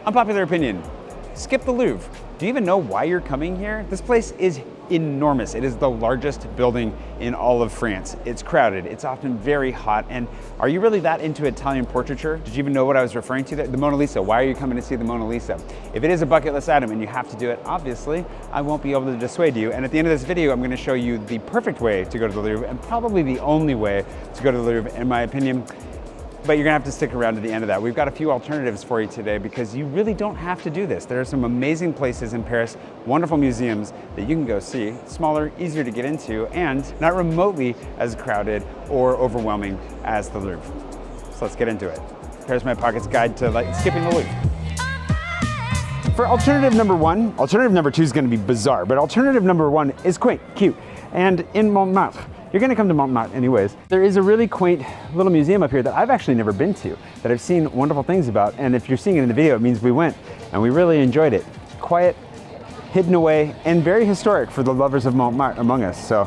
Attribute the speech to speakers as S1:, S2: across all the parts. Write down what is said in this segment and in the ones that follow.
S1: Unpopular opinion, skip the Louvre. Do you even know why you're coming here? This place is enormous. It is the largest building in all of France. It's crowded, it's often very hot, and are you really that into Italian portraiture? Did you even know what I was referring to there? The Mona Lisa. Why are you coming to see the Mona Lisa? If it is a bucket list item and you have to do it, obviously, I won't be able to dissuade you. And at the end of this video, I'm gonna show you the perfect way to go to the Louvre, and probably the only way to go to the Louvre, in my opinion. But you're gonna have to stick around to the end of that. We've got a few alternatives for you today because you really don't have to do this. There are some amazing places in Paris, wonderful museums that you can go see, smaller, easier to get into, and not remotely as crowded or overwhelming as the Louvre. So let's get into it. Here's my pocket's guide to skipping the Louvre. For alternative number one, alternative number two is gonna be bizarre, but alternative number one is quaint, cute, and in Montmartre. You're gonna come to Montmartre anyways. There is a really quaint little museum up here that I've actually never been to, that I've seen wonderful things about, and if you're seeing it in the video, it means we went, and we really enjoyed it. Quiet, hidden away, and very historic for the lovers of Montmartre among us, so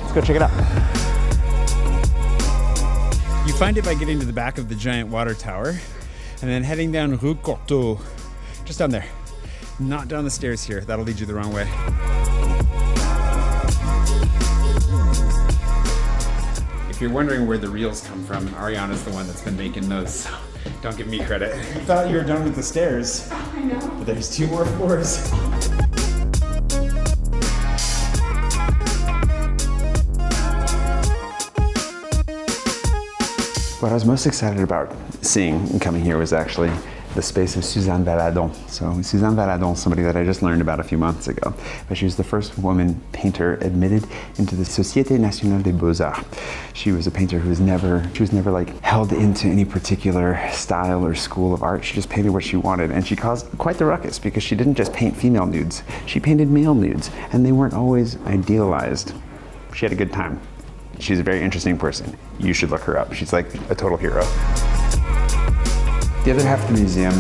S1: let's go check it out. You find it by getting to the back of the giant water tower, and then heading down Rue Courtois, just down there. Not down the stairs here, that'll lead you the wrong way. If you're wondering where the reels come from, Ariana's the one that's been making those, so don't give me credit. You thought you were done with the stairs. I know. But there's 2 more floors. What I was most excited about seeing and coming here was actually the space of Suzanne Valadon. So Suzanne Valadon, somebody that I just learned about a few months ago, but she was the first woman painter admitted into the Société Nationale des Beaux-Arts. She was a painter who was never like held into any particular style or school of art. She just painted what she wanted, and she caused quite the ruckus because she didn't just paint female nudes, she painted male nudes, and they weren't always idealized. She had a good time. She's a very interesting person. You should look her up. She's like a total hero. The other half of the museum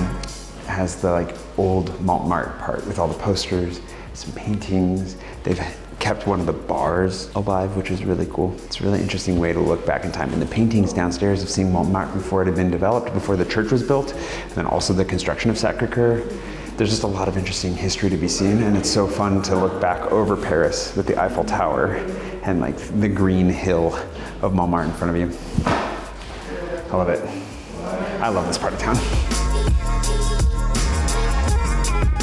S1: has the old Montmartre part with all the posters, some paintings. They've kept one of the bars alive, which is really cool. It's a really interesting way to look back in time. And the paintings downstairs of seeing Montmartre before it had been developed, before the church was built, and then also the construction of Sacré-Cœur. There's just a lot of interesting history to be seen, and it's so fun to look back over Paris with the Eiffel Tower and the green hill of Montmartre in front of you. I love it. I love this part of town.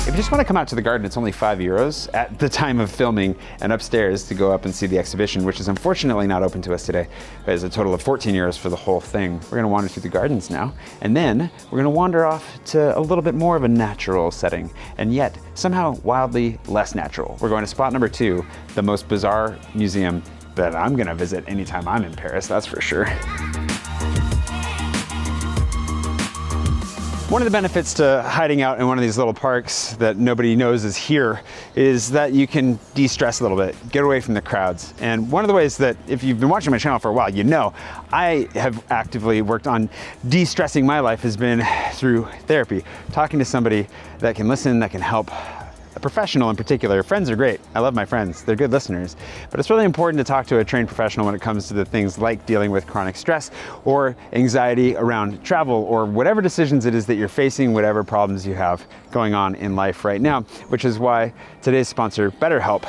S1: If you just want to come out to the garden, it's only €5 at the time of filming, and upstairs to go up and see the exhibition, which is unfortunately not open to us today. But it's a total of €14 for the whole thing. We're going to wander through the gardens now, and then we're going to wander off to a little bit more of a natural setting, and yet somehow wildly less natural. We're going to spot number 2, the most bizarre museum that I'm going to visit anytime I'm in Paris, that's for sure. One of the benefits to hiding out in one of these little parks that nobody knows is here is that you can de-stress a little bit, get away from the crowds. And one of the ways that, if you've been watching my channel for a while, you know I have actively worked on de-stressing my life has been through therapy. Talking to somebody that can listen, that can help. A professional in particular. Friends are great. I love my friends. They're good listeners. But it's really important to talk to a trained professional when it comes to the things like dealing with chronic stress or anxiety around travel or whatever decisions it is that you're facing, whatever problems you have going on in life right now, which is why today's sponsor, BetterHelp,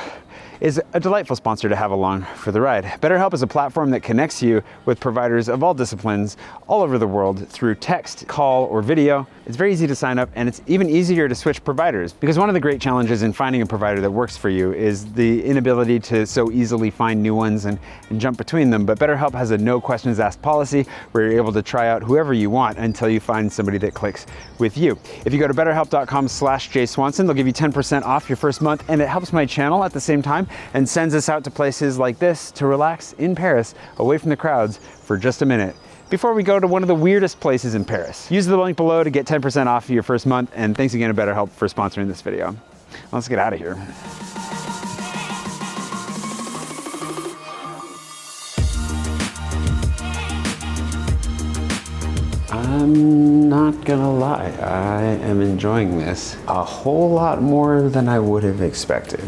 S1: is a delightful sponsor to have along for the ride. BetterHelp is a platform that connects you with providers of all disciplines all over the world through text, call, or video. It's very easy to sign up, and it's even easier to switch providers, because one of the great challenges in finding a provider that works for you is the inability to so easily find new ones and jump between them. But BetterHelp has a no questions asked policy where you're able to try out whoever you want until you find somebody that clicks with you. If you go to betterhelp.com/Jay Swanson, they'll give you 10% off your first month, and it helps my channel at the same time and sends us out to places like this to relax in Paris, away from the crowds for just a minute, before we go to one of the weirdest places in Paris. Use the link below to get 10% off your first month, and thanks again to BetterHelp for sponsoring this video. Let's get out of here. I'm not gonna lie, I am enjoying this a whole lot more than I would have expected.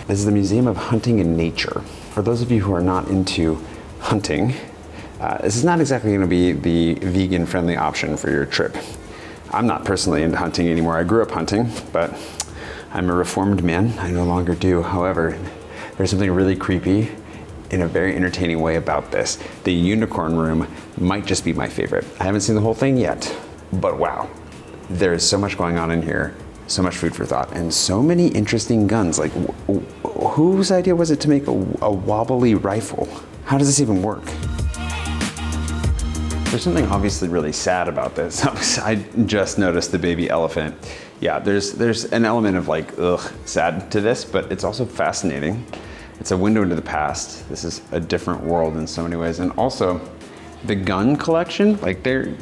S1: This is the Museum of Hunting and Nature. For those of you who are not into hunting, this is not exactly gonna be the vegan-friendly option for your trip. I'm not personally into hunting anymore. I grew up hunting, but I'm a reformed man. I no longer do. However, there's something really creepy in a very entertaining way about this. The unicorn room might just be my favorite. I haven't seen the whole thing yet, but wow. There is so much going on in here, so much food for thought, and so many interesting guns. Like, whose idea was it to make a wobbly rifle? How does this even work? There's something obviously really sad about this. I just noticed the baby elephant. Yeah, there's an element of like, ugh, sad to this, but it's also fascinating. It's a window into the past. This is a different world in so many ways. And also, the gun collection, like they're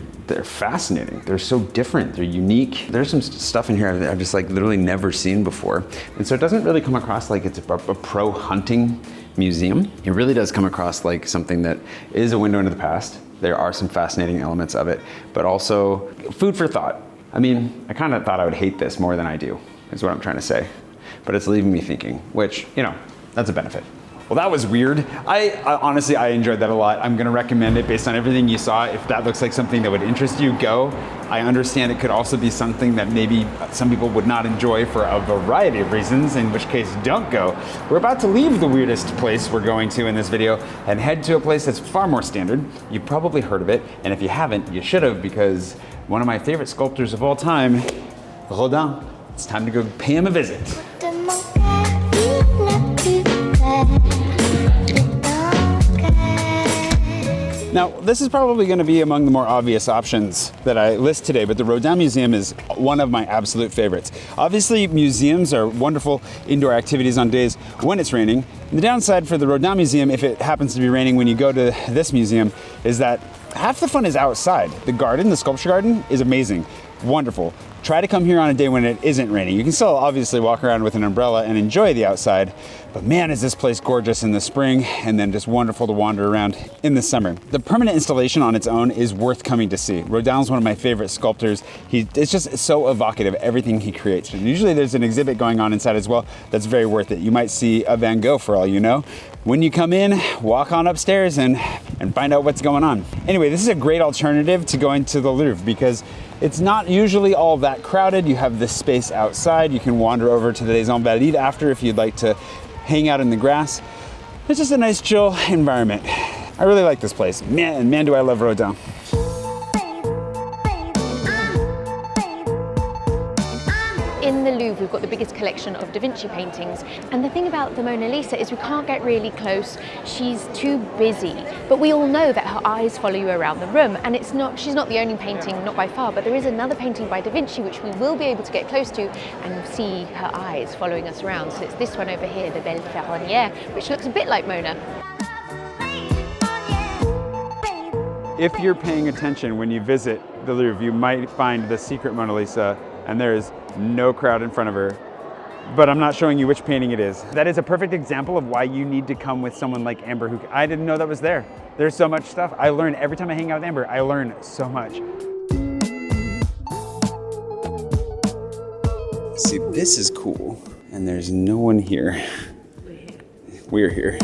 S1: fascinating. They're so different, they're unique. There's some stuff in here I've just like literally never seen before. And so it doesn't really come across like it's a pro hunting museum. It really does come across like something that is a window into the past. There are some fascinating elements of it, but also food for thought. I mean, I kind of thought I would hate this more than I do, is what I'm trying to say. But it's leaving me thinking, which, you know, that's a benefit. Well, that was weird. I honestly, I enjoyed that a lot. I'm gonna recommend it based on everything you saw. If that looks like something that would interest you, go. I understand it could also be something that maybe some people would not enjoy for a variety of reasons, in which case, don't go. We're about to leave the weirdest place we're going to in this video and head to a place that's far more standard. You've probably heard of it, and if you haven't, you should have, because one of my favorite sculptors of all time, Rodin. It's time to go pay him a visit. Now, this is probably going to be among the more obvious options that I list today, but the Rodin Museum is one of my absolute favorites. Obviously, museums are wonderful indoor activities on days when it's raining. The downside for the Rodin Museum, if it happens to be raining when you go to this museum, is that half the fun is outside. The garden, the sculpture garden, is amazing, wonderful. Try to come here on a day when it isn't raining. You can still obviously walk around with an umbrella and enjoy the outside, but man, is this place gorgeous in the spring and then just wonderful to wander around in the summer. The permanent installation on its own is worth coming to see. Rodin's one of my favorite sculptors. It's just so evocative, everything he creates. And usually there's an exhibit going on inside as well that's very worth it. You might see a Van Gogh for all you know. When you come in, walk on upstairs and find out what's going on. Anyway, this is a great alternative to going to the Louvre because it's not usually all that crowded. You have this space outside. You can wander over to the Les Invalides after if you'd like to hang out in the grass. It's just a nice chill environment. I really like this place. Man, do I love Rodin.
S2: In the Louvre, we've got the biggest collection of Da Vinci paintings. And the thing about the Mona Lisa is we can't get really close. She's too busy. But we all know that her eyes follow you around the room. And she's not the only painting, not by far, but there is another painting by Da Vinci which we will be able to get close to and see her eyes following us around. So it's this one over here, the Belle Ferronnière, which looks a bit like Mona.
S1: If you're paying attention when you visit the Louvre, you might find the secret Mona Lisa, and there is no crowd in front of her, but I'm not showing you which painting it is. That is a perfect example of why you need to come with someone like Amber, who I didn't know that was there. There's so much stuff. I learn every time I hang out with Amber, I learn so much. See, this is cool, and there's no one here. We're here.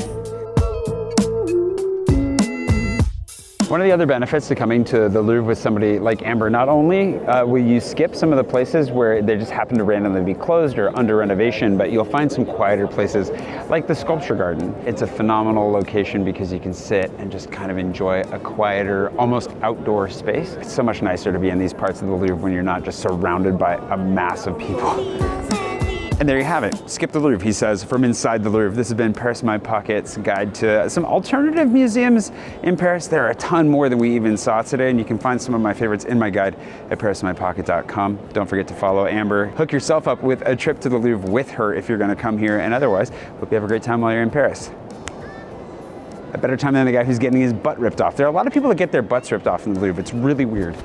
S1: One of the other benefits to coming to the Louvre with somebody like Amber, not only will you skip some of the places where they just happen to randomly be closed or under renovation, but you'll find some quieter places like the sculpture garden. It's a phenomenal location because you can sit and just kind of enjoy a quieter, almost outdoor space. It's so much nicer to be in these parts of the Louvre when you're not just surrounded by a mass of people. And there you have it. Skip the Louvre, he says, from inside the Louvre. This has been Paris in My Pocket's guide to some alternative museums in Paris. There are a ton more than we even saw today, and you can find some of my favorites in my guide at parisinmypocket.com. Don't forget to follow Amber. Hook yourself up with a trip to the Louvre with her if you're gonna come here, and otherwise, hope you have a great time while you're in Paris. A better time than the guy who's getting his butt ripped off. There are a lot of people that get their butts ripped off in the Louvre. It's really weird.